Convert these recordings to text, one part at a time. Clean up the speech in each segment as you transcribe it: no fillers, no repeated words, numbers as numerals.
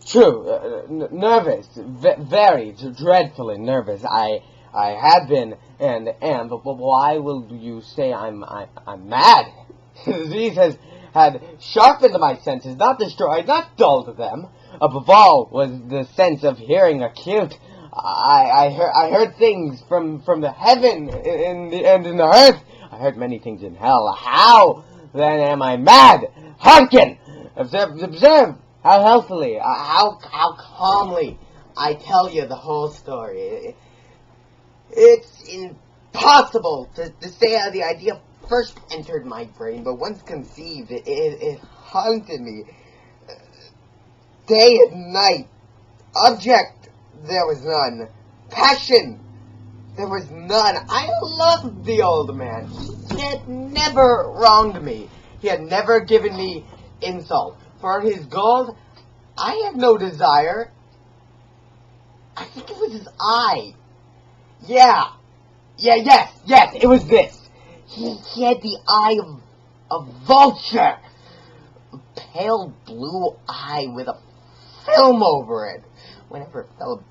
True, nervous, very dreadfully nervous. I have been and am, but why will you say I'm mad? Disease has had sharpened my senses, not destroyed, not dulled them. Above all was the sense of hearing acute. I heard things from the heaven and in the earth. I heard many things in hell. How then am I mad? Hearken! Observe how healthily, how calmly I tell you the whole story. It's impossible to say how the idea first entered my brain, but once conceived, it haunted me. Day and night. Object, there was none. Passion, there was none. I loved the old man. He had never wronged me. He had never given me insult. For his gold, I had no desire. I think it was his eye. Yes, it was this. He had the eye of a vulture. A pale blue eye with a film over it. Whenever it fell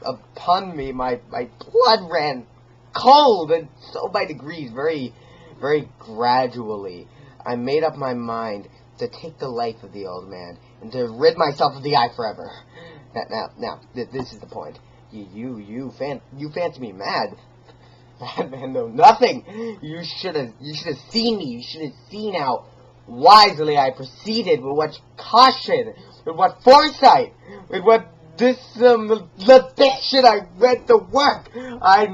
upon me, my blood ran cold, and so by degrees, very, very gradually, I made up my mind to take the life of the old man, and to rid myself of the eye forever. Now, this is the point. You fancy me mad. Madman know nothing. You should have seen me. You should have seen how wisely I proceeded, with what caution, with what foresight, with what discipline I went to work. I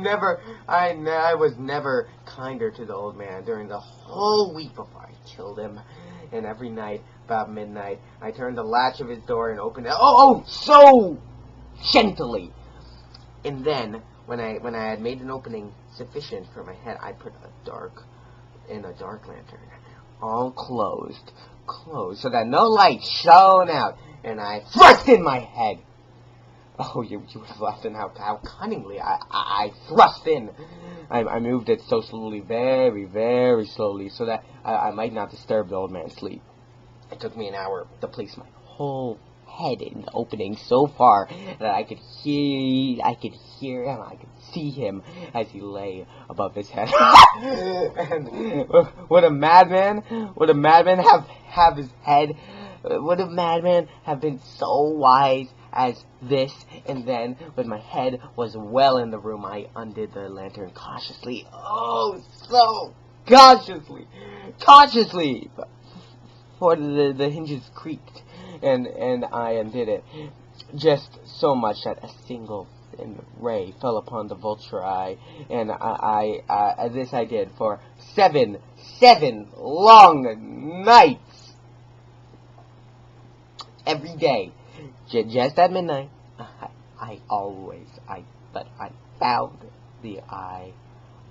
was never kinder to the old man during the whole week before I killed him. And every night, about midnight, I turned the latch of his door and opened it. Oh, so gently. And then, when I had made an opening sufficient for my head, I put a dark lantern, all closed, so that no light shone out, and I thrust in my head. Oh, you would have laughed at how cunningly I thrust in. I moved it so slowly, very, very slowly, so that I might not disturb the old man's sleep. It took me an hour to place my whole head in the opening so far that I could hear him, I could see him as he lay above his head. And would a madman have his head? Would a madman have been so wise as this? And then, when my head was well in the room, I undid the lantern cautiously. Oh, so cautiously, for the hinges creaked, and I undid it just so much that a single thin ray fell upon the vulture eye, and this I did for seven long nights. Every day, just at midnight, I found the eye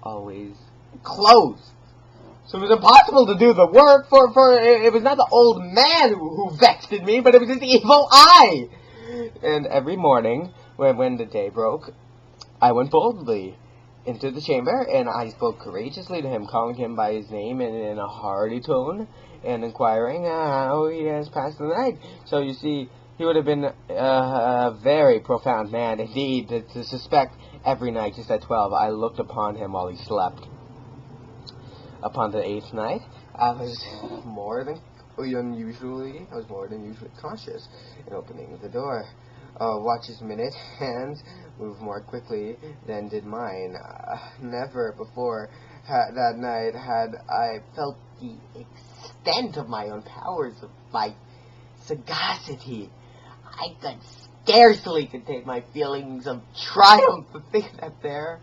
always closed. So it was impossible to do the work, for it was not the old man who vexed me, but it was his evil eye. And every morning, when the day broke, I went boldly into the chamber, and I spoke courageously to him, calling him by his name in a hearty tone, and inquiring how he has passed the night. So you see, he would have been a very profound man indeed to suspect every night, just at 12, I looked upon him while he slept. Upon the 8th night, I was more than usually cautious in opening the door. Watch his minute hands move more quickly than did mine. Never before that night had I felt the extent of my own powers, of my sagacity. I could scarcely contain my feelings of triumph to think that there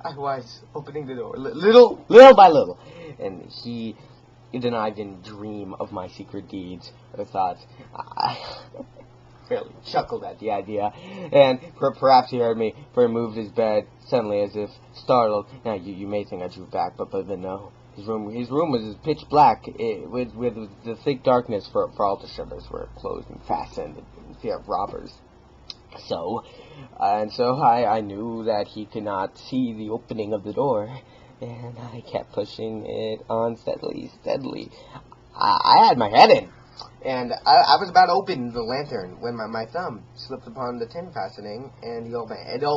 I was, opening the door, little by little, and he did not even dream of my secret deeds or thoughts. I fairly chuckled at the idea, and perhaps he heard me, for he moved his bed suddenly as if startled. Now, you may think I drew back, but no. His room was pitch black, with the thick darkness, for all the shutters were closed and fastened in fear of robbers. So I knew that he could not see the opening of the door, and I kept pushing it on steadily. I had my head in, And I was about to open the lantern when my thumb slipped upon the tin fastening, and the old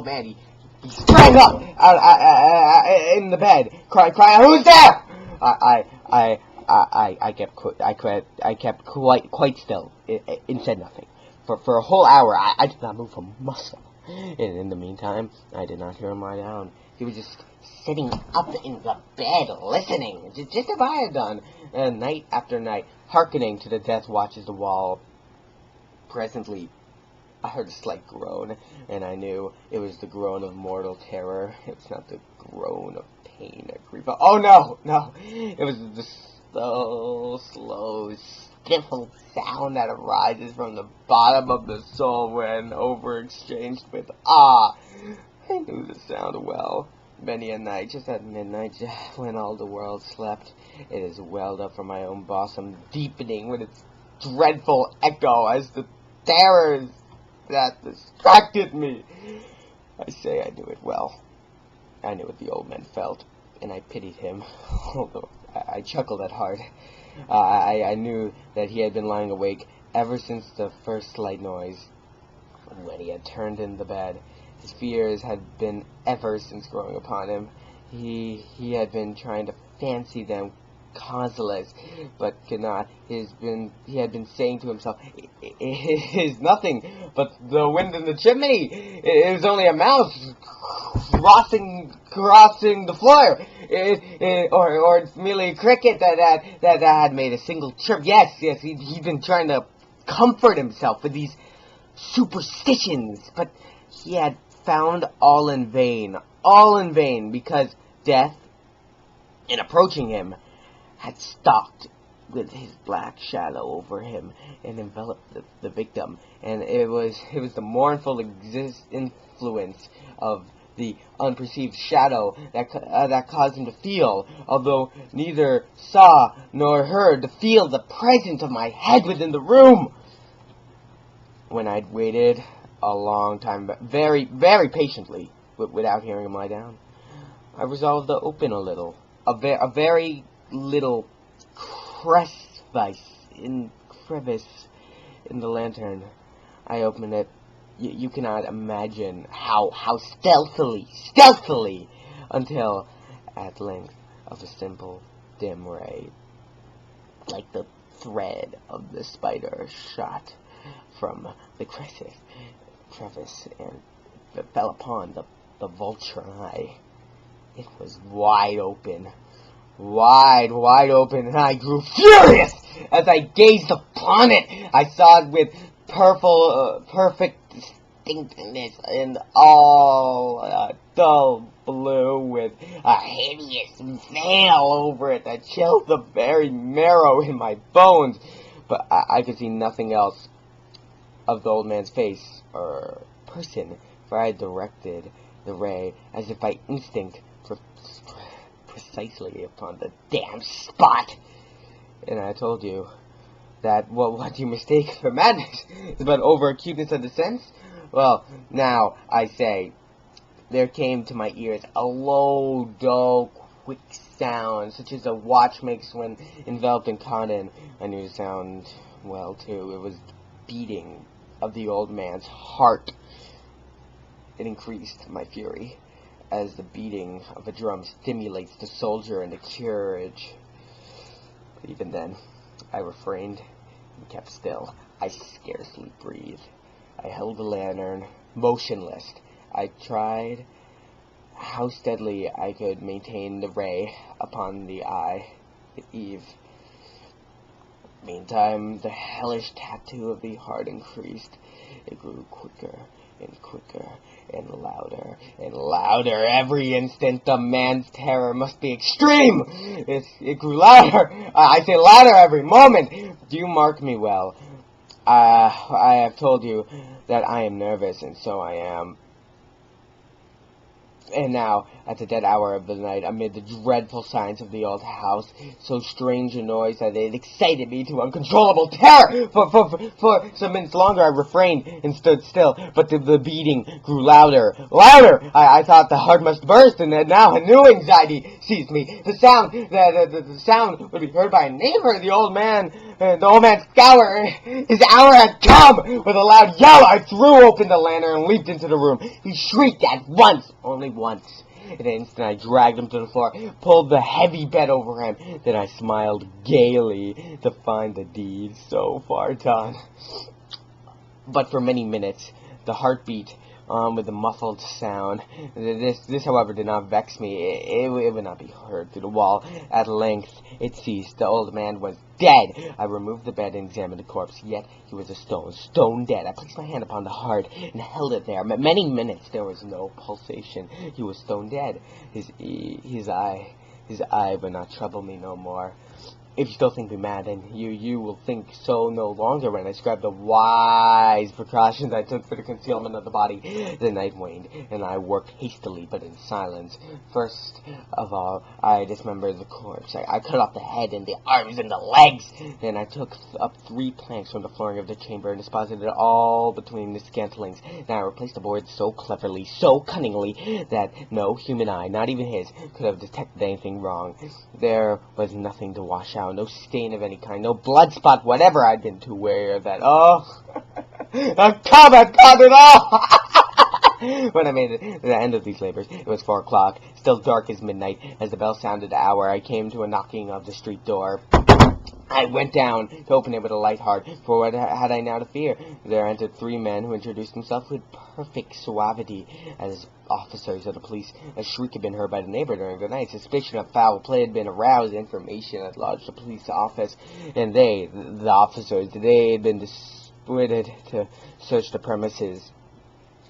man, he sprang up in the bed, crying, "Who's there?" I kept quite still and said nothing. For a whole hour, I did not move a muscle. And in the meantime, I did not hear him lie down. He was just sitting up in the bed, listening, just as I had done, night after night, hearkening to the death watches the wall. Presently, I heard a slight groan, and I knew it was the groan of mortal terror. It was not the groan of pain or grief. Oh, no. It was the slow, stifled sound that arises from the bottom of the soul when over-exchanged with awe. I knew the sound well. Many a night, just at midnight, when all the world slept, it has welled up from my own bosom, deepening with its dreadful echo as the terrors that distracted me. I say I knew it well. I knew what the old man felt, and I pitied him, although I chuckled at heart. I knew that he had been lying awake ever since the first slight noise. When he had turned in the bed, his fears had been ever since growing upon him. He had been trying to fancy them causeless, but could not. He had been saying to himself, "It is nothing but the wind in the chimney. It is only a mouse crossing the floor. Or it's merely a cricket that had made a single chirp." Yes, he'd been trying to comfort himself with these superstitions, but he had found all in vain, because death, in approaching him, had stalked with his black shadow over him and enveloped the victim, and it was the mournful influence of the unperceived shadow that caused him to feel, although neither saw nor heard, to feel the presence of my head within the room. When I'd waited a long time, very, very patiently, without hearing him lie down, I resolved to open a very little crevice in the lantern. I opened it. You cannot imagine how stealthily, until at length of a simple, dim ray, like the thread of the spider, shot from the crevice and fell upon the vulture eye. It was wide open, and I grew furious as I gazed upon it. I saw it with perfect distinctness, and all dull blue, with a hideous veil over it that chilled the very marrow in my bones. But I could see nothing else of the old man's face or person, for I had directed the ray, as if by instinct, precisely upon the damn spot. And I told you that what you mistake for madness is but over acuteness of the sense. Well, now I say, there came to my ears a low, dull, quick sound, such as a watch makes when enveloped in cotton. I knew the sound well too. It was the beating of the old man's heart. It increased my fury, as the beating of a drum stimulates the soldier into courage. But even then, I refrained and kept still. I scarcely breathed. I held the lantern, motionless. I tried how steadily I could maintain the ray upon the eye at eve. Meantime, the hellish tattoo of the heart increased. It grew quicker and quicker, and louder every instant. The man's terror must be extreme. It grew louder. I say louder every moment. Do you mark me well? I have told you that I am nervous, and so I am. And now, at the dead hour of the night, amid the dreadful silence of the old house, so strange a noise that it excited me to uncontrollable terror. For some minutes longer I refrained and stood still, but the beating grew louder. I thought the heart must burst, and now a new anxiety seized me. The sound would be heard by a neighbor. The old man's hour, his hour had come. With a loud yell, I threw open the lantern and leaped into the room. He shrieked at once, only once. In an instant, I dragged him to the floor, pulled the heavy bed over him. Then I smiled gaily to find the deed so far done. But for many minutes, the heartbeat with a muffled sound. This, however, did not vex me. It would not be heard through the wall. At length, it ceased. The old man was dead. I removed the bed and examined the corpse. Yet he was stone dead. I placed my hand upon the heart and held it there. Many minutes there was no pulsation. He was stone dead. His eye would not trouble me no more. If you still think me mad, then you will think so no longer when I describe the wise precautions I took for the concealment of the body. The night waned, and I worked hastily, but in silence. First of all, I dismembered the corpse. I cut off the head and the arms and the legs. Then I took up 3 planks from the flooring of the chamber and deposited it all between the scantlings. Then I replaced the boards so cleverly, so cunningly, that no human eye, not even his, could have detected anything wrong. There was nothing to wash out. No stain of any kind, no blood spot, whatever. I'd been too wary of that. Oh, I caught it all! When I made it to the end of these labors, it was 4 o'clock, still dark as midnight. As the bell sounded the hour, I came to a knocking of the street door. I went down to open it with a light heart, for what had I now to fear? There entered 3 men who introduced themselves with perfect suavity as officers of the police. A shriek had been heard by the neighbor during the night. Suspicion of foul play had been aroused. Information had lodged the police office, and the officers, had been dispatched to search the premises.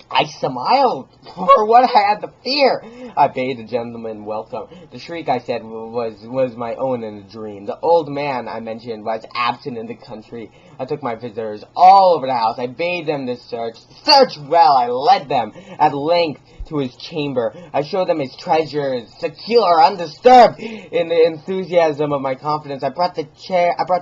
I smiled for what I had to fear. I bade the gentleman welcome. The shriek, I said, was my own in a dream. The old man, I mentioned, was absent in the country. I took my visitors all over the house. I bade them to search well. I led them at length to his chamber. I showed them his treasures, secure, undisturbed. In the enthusiasm of my confidence, I brought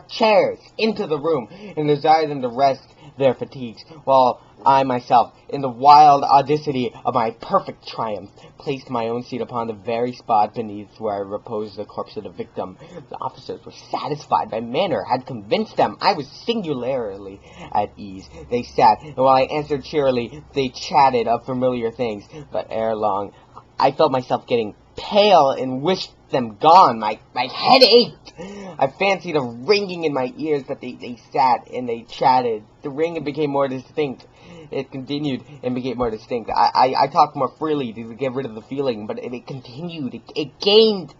chairs into the room and desired them to rest their fatigues, while I myself, in the wild audacity of my perfect triumph, placed my own seat upon the very spot beneath where I reposed the corpse of the victim. The officers were satisfied. My manner had convinced them I was singularly at ease. They sat, and while I answered cheerily, they chatted of familiar things. But ere long, I felt myself getting pale and wished them gone. My head ached. I fancied a ringing in my ears, but they sat and they chatted. The ringing became more distinct. It continued and became more distinct. I talked more freely to get rid of the feeling, but it continued. It gained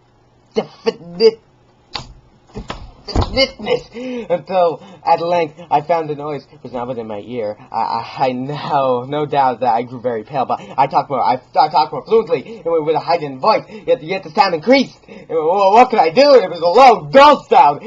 definiteness until at length I found the noise was not within my ear. I now no doubt that I grew very pale, but I talked more fluently and with a heightened voice. Yet the sound increased. What could I do? It was a low, dull sound,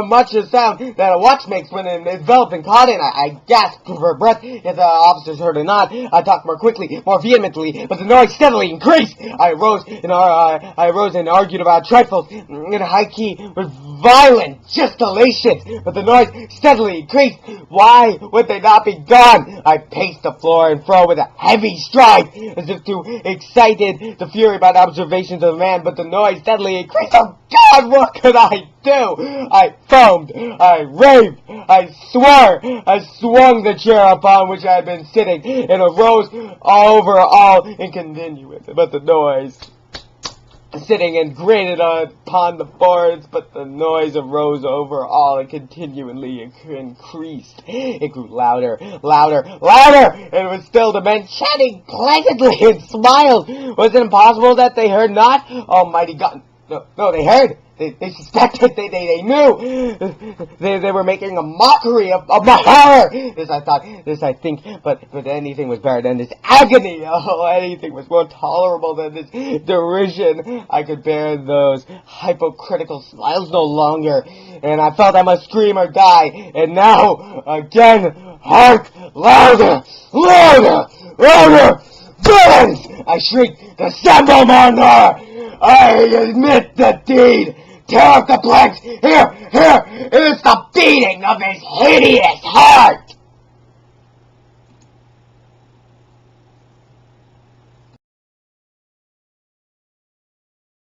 much a sound that a watch makes when enveloped and caught in. I gasped for breath. Yet the officers heard it not. I talked more quickly, more vehemently, but the noise steadily increased. I rose and argued about trifles in a high key with violent gesticulations, but the noise steadily increased. Why would they not be gone? I paced the floor and fro with a heavy stride, as if to excite the fury by the observations of the man, but the noise steadily increased. Oh God, what could I do? I foamed, I raved, I swore, I swung the chair upon which I had been sitting, and arose over all and continued, but the noise sitting and grated upon the boards, but the noise arose over all and continually increased. It grew louder, and it was still the men chatting pleasantly and smiled. Was it impossible that they heard not? Almighty God! No, they heard. They suspected, they knew. They were making a mockery of my horror. This I thought, this I think, but anything was better than this agony. Oh, anything was more tolerable than this derision. I could bear those hypocritical smiles no longer, and I felt I must scream or die. And now, again, hark, louder! Villains! I shrieked. Dissemble, Marnor! I admit the deed! Tear up the planks! Here! Here! It is the beating of his hideous heart!